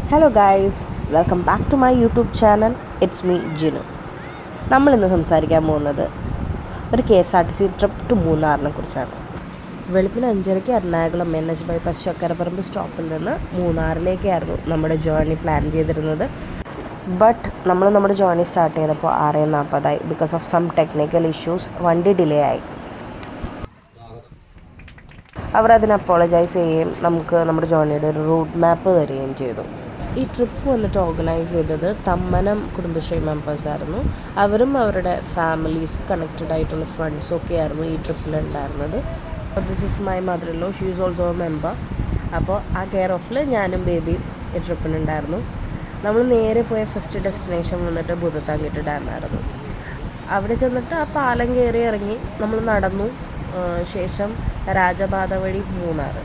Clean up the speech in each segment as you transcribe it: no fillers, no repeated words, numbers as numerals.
Hello guys, welcome back to my YouTube channel. It's me Jinu. നമ്മളിന്ന് സംസാരിക്കാൻ പോകുന്നത് ഒരു KSRTC ട്രിപ്പ് ടു മൂന്നാറിനെ കുറിച്ചാണ്. വെളുപ്പിന് 5:30 എറണാകുളം NH ബൈപ്പാസ് ചക്കരപ്പറമ്പ് സ്റ്റോപ്പിൽ നിന്ന് മൂന്നാറിലേക്കായിരുന്നു നമ്മുടെ ജേർണി പ്ലാൻ ചെയ്തിരുന്നത്. ബട്ട് നമ്മൾ നമ്മുടെ ജേർണി സ്റ്റാർട്ട് ചെയ്തപ്പോൾ 6:40 because of some technical issues വണ്ടി ഡിലേ ആയി. അവർ അതിന് അപ്പോളജൈസ് ചെയ്യുകയും നമുക്ക് നമ്മുടെ ജേർണിയുടെ ഒരു റൂട്ട് മാപ്പ് തരികയും ചെയ്തു. ഈ ട്രിപ്പ് വന്നിട്ട് ഓർഗനൈസ് ചെയ്തത് തമ്മനം കുടുംബശ്രീ മെമ്പേഴ്സായിരുന്നു. അവരും അവരുടെ ഫാമിലീസും കണക്റ്റഡ് ആയിട്ടുള്ള ഫ്രണ്ട്സും ഒക്കെ ആയിരുന്നു ഈ ട്രിപ്പിലുണ്ടായിരുന്നത്. This is my mother in law, she is also a member. അപ്പോൾ ആ കെയർ ഓഫിൽ ഞാനും ബേബിയും ഈ ട്രിപ്പിനുണ്ടായിരുന്നു. നമ്മൾ നേരെ പോയ ഫസ്റ്റ് ഡെസ്റ്റിനേഷൻ വന്നിട്ട് ഭൂതത്താൻകെട്ട് ഡാമായിരുന്നു. അവിടെ ചെന്നിട്ട് ആ പാലം കയറി ഇറങ്ങി നമ്മൾ നടന്നു. ശേഷം രാജപാത വഴി മൂന്നാർ.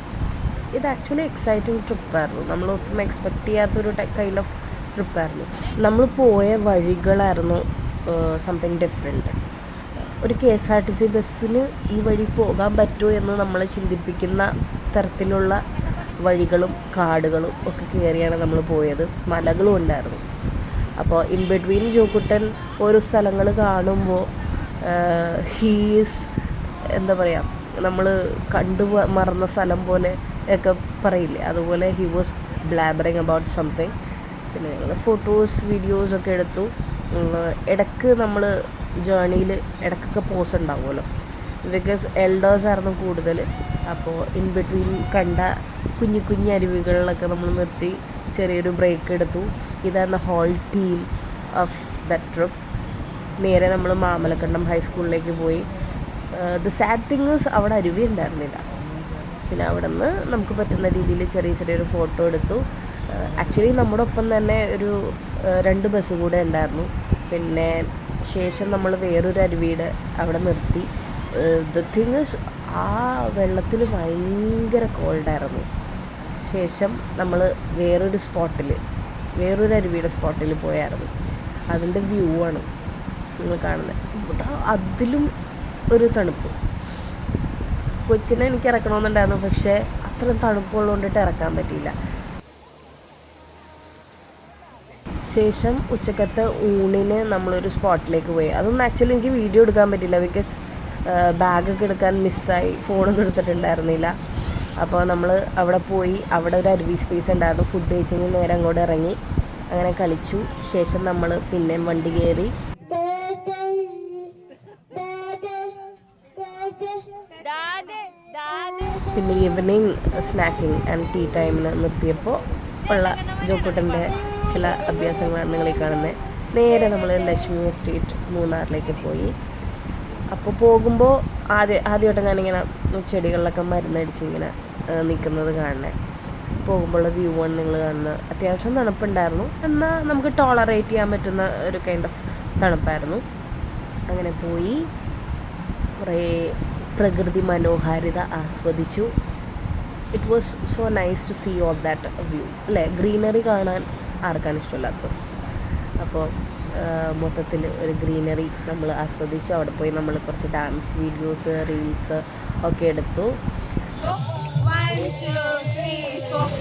ഇത് ആക്ച്വലി എക്സൈറ്റിംഗ് ട്രിപ്പായിരുന്നു. നമ്മൾ ഒട്ടും എക്സ്പെക്റ്റ് ചെയ്യാത്തൊരു കൈൻഡ് ഓഫ് ട്രിപ്പായിരുന്നു. നമ്മൾ പോയ വഴികളായിരുന്നു സംതിങ് ഡിഫറെൻറ്റ്. ഒരു KSRTC ബസ്സിന് ഈ വഴി പോകാൻ പറ്റുമോ എന്ന് നമ്മളെ ചിന്തിപ്പിക്കുന്ന തരത്തിലുള്ള വഴികളും കാടുകളും ഒക്കെ കയറിയാണ് നമ്മൾ പോയത്. മലകളും ഉണ്ടായിരുന്നു. അപ്പോൾ ഇൻ ബിറ്റ്വീൻ ജോക്കുട്ടൻ ഓരോ സ്ഥലങ്ങൾ കാണുമ്പോൾ ഹീസ് എന്താ പറയുക, നമ്മൾ കണ്ടു മറന്ന സ്ഥലം പോലെ ഒക്കെ പറയില്ലേ, അതുപോലെ ഹി വാസ് ബ്ലാബറിങ് അബൌട്ട് സംതിങ്. പിന്നെ ഞങ്ങൾ ഫോട്ടോസ് വീഡിയോസ് ഒക്കെ എടുത്തു. ഇടയ്ക്ക് നമ്മൾ ജേർണിയിൽ ഇടയ്ക്കൊക്കെ പോസ് ഉണ്ടാവുമല്ലോ, ബിക്കോസ് എൽഡേഴ്സ് ആയിരുന്നു കൂടുതൽ. അപ്പോൾ ഇൻ ബിറ്റ്വീൻ കണ്ട കുഞ്ഞു കുഞ്ഞു അരുവികളിലൊക്കെ നമ്മൾ നിർത്തി ചെറിയൊരു ബ്രേക്ക് എടുത്തു. ഇതാണ് whole team of the trip. നേരെ നമ്മൾ മാമലക്കണ്ടം ഹൈസ്കൂളിലേക്ക് പോയി. ദ സാഡ് തിങ് ഈസ് അവിടെ അരുവി ഉണ്ടായിരുന്നില്ല. പിന്നെ അവിടെ നിന്ന് നമുക്ക് പറ്റുന്ന രീതിയിൽ ചെറിയൊരു ഫോട്ടോ എടുത്തു. ആക്ച്വലി നമ്മുടെ ഒപ്പം തന്നെ ഒരു 2 ബസ് കൂടെ ഉണ്ടായിരുന്നു. പിന്നെ ശേഷം നമ്മൾ വേറൊരു അരുവിയുടെ അവിടെ നിർത്തി. ദ തിങ് ഈസ് ആ വെള്ളത്തിൽ ഭയങ്കര കോൾഡായിരുന്നു. ശേഷം നമ്മൾ വേറൊരു അരുവിയുടെ സ്പോട്ടിൽ പോയായിരുന്നു. അതിൻ്റെ വ്യൂ ആണ് നിങ്ങൾ കാണുന്നത്. ഇവിടെ അതിലും ഒരു തണുപ്പ്. കൊച്ചിനെ എനിക്ക് ഇറക്കണമെന്നുണ്ടായിരുന്നു, പക്ഷേ അത്രയും തണുപ്പുള്ളതുകൊണ്ടിട്ട് ഇറക്കാൻ പറ്റിയില്ല. ശേഷം ഉച്ചക്കത്തെ ഊണിന് നമ്മളൊരു സ്പോട്ടിലേക്ക് പോയി. അതൊന്നും ആക്ച്വലി എനിക്ക് വീഡിയോ എടുക്കാൻ പറ്റില്ല, ബിക്കോസ് ബാഗൊക്കെ എടുക്കാൻ മിസ്സായി, ഫോണൊക്കെ എടുത്തിട്ടുണ്ടായിരുന്നില്ല. അപ്പോൾ നമ്മൾ അവിടെ പോയി. അവിടെ ഒരു അരുവി സ്പേസ് ഉണ്ടായിരുന്നു. ഫുഡ് കഴിച്ച് നേരെ അങ്ങോട്ട് ഇറങ്ങി അങ്ങനെ കളിച്ചു. ശേഷം നമ്മൾ പിന്നെയും വണ്ടി കയറി. പിന്നെ ഈവനിങ് സ്നാക്കിങ് ആൻഡ് ടീ ടൈമിന് നിർത്തിയപ്പോൾ ഉള്ള ജോക്കുട്ടൻ്റെ ചില അഭ്യാസങ്ങളാണ് നിങ്ങളീ കാണുന്നത്. നേരെ നമ്മൾ ലക്ഷ്മി എസ്റ്റേറ്റ് മൂന്നാറിലേക്ക് പോയി. അപ്പോൾ പോകുമ്പോൾ ആദ്യമായിട്ട് ഞാനിങ്ങനെ ചെടികളിലൊക്കെ മരുന്നടിച്ച് ഇങ്ങനെ നിൽക്കുന്നത് കാണണേ. പോകുമ്പോഴുള്ള വ്യൂ ആണ് നിങ്ങൾ കാണുന്നത്. അത്യാവശ്യം തണുപ്പുണ്ടായിരുന്നു, എന്നാൽ നമുക്ക് ടോളറേറ്റ് ചെയ്യാൻ പറ്റുന്ന ഒരു കൈൻഡ് ഓഫ് തണുപ്പായിരുന്നു. അങ്ങനെ പോയി കുറേ പ്രകൃതി മനോഹാരിത ആസ്വദിച്ചു. It was so nice to see all that view അല്ലേ. ഗ്രീനറി കാണാൻ ആർക്കാണ് ഇഷ്ടമില്ലാത്തത്. അപ്പോൾ മൊത്തത്തിൽ ഒരു ഗ്രീനറി നമ്മൾ ആസ്വദിച്ചു. അവിടെ പോയി നമ്മൾ കുറച്ച് ഡാൻസ് വീഡിയോസ്, റീൽസ് ഒക്കെ എടുത്തു.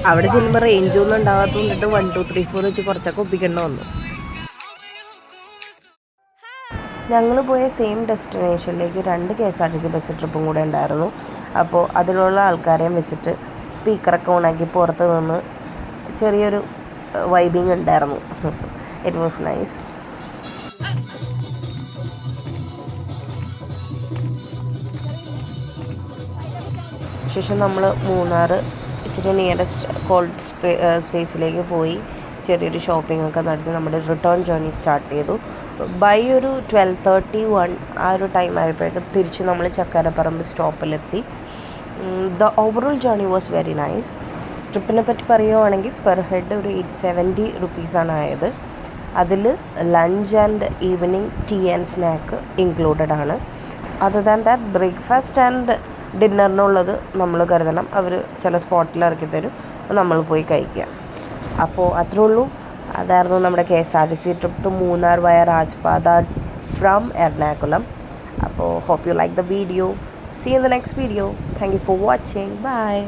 അവിടെ ചെല്ലുമ്പോൾ റേഞ്ചൊന്നും ഉണ്ടാകാത്തതുകൊണ്ടിട്ട് 1 2 3 4 വെച്ച് കുറച്ചൊക്കെ ഒപ്പിക്കേണ്ടി വന്നു. ഞങ്ങൾ പോയ സെയിം ഡെസ്റ്റിനേഷനിലേക്ക് 2 KSRTC ബസ് ട്രിപ്പും കൂടെ ഉണ്ടായിരുന്നു. അപ്പോൾ അതിലുള്ള ആൾക്കാരെയും വെച്ചിട്ട് സ്പീക്കറൊക്കെ ഓണാക്കി പുറത്ത് നിന്ന് ചെറിയൊരു വൈബിങ് ഉണ്ടായിരുന്നു. It was nice. ശേഷം നമ്മൾ മൂന്നാർ ഇച്ചിരി നിയറസ്റ്റ് കോൾഡ് സ്പേസിലേക്ക് പോയി ചെറിയൊരു ഷോപ്പിംഗ് ഒക്കെ നടത്തി നമ്മുടെ റിട്ടേൺ ജേർണി സ്റ്റാർട്ട് ചെയ്തു. ബൈ ഒരു 12:31 ആ ഒരു ടൈം ആയപ്പോഴേക്കും തിരിച്ച് നമ്മൾ ചക്കരപ്പറമ്പ് സ്റ്റോപ്പിലെത്തി. The overall journey was very nice. ട്രിപ്പിനെ പറ്റി പറയുകയാണെങ്കിൽ പെർ ഹെഡ് ഒരു 870 റുപ്പീസാണ് ആയത്. അതിൽ lunch and evening tea and snack included ആണ്. Other than that breakfast and ഡിന്നറിനുള്ളത് നമ്മൾ കരുതണം. അവർ ചില സ്പോട്ടിൽ ഇറക്കി തരും, നമ്മൾ പോയി കഴിക്കുക. അപ്പോൾ അത്രേ ഉള്ളൂ. അതായിരുന്നു നമ്മുടെ KSRTC ട്രിപ്പ് ടു മൂന്നാർ വയ രാജപാത ഫ്രം എറണാകുളം. അപ്പോൾ hope you like the video. See you in the next video. Thank you for watching. Bye.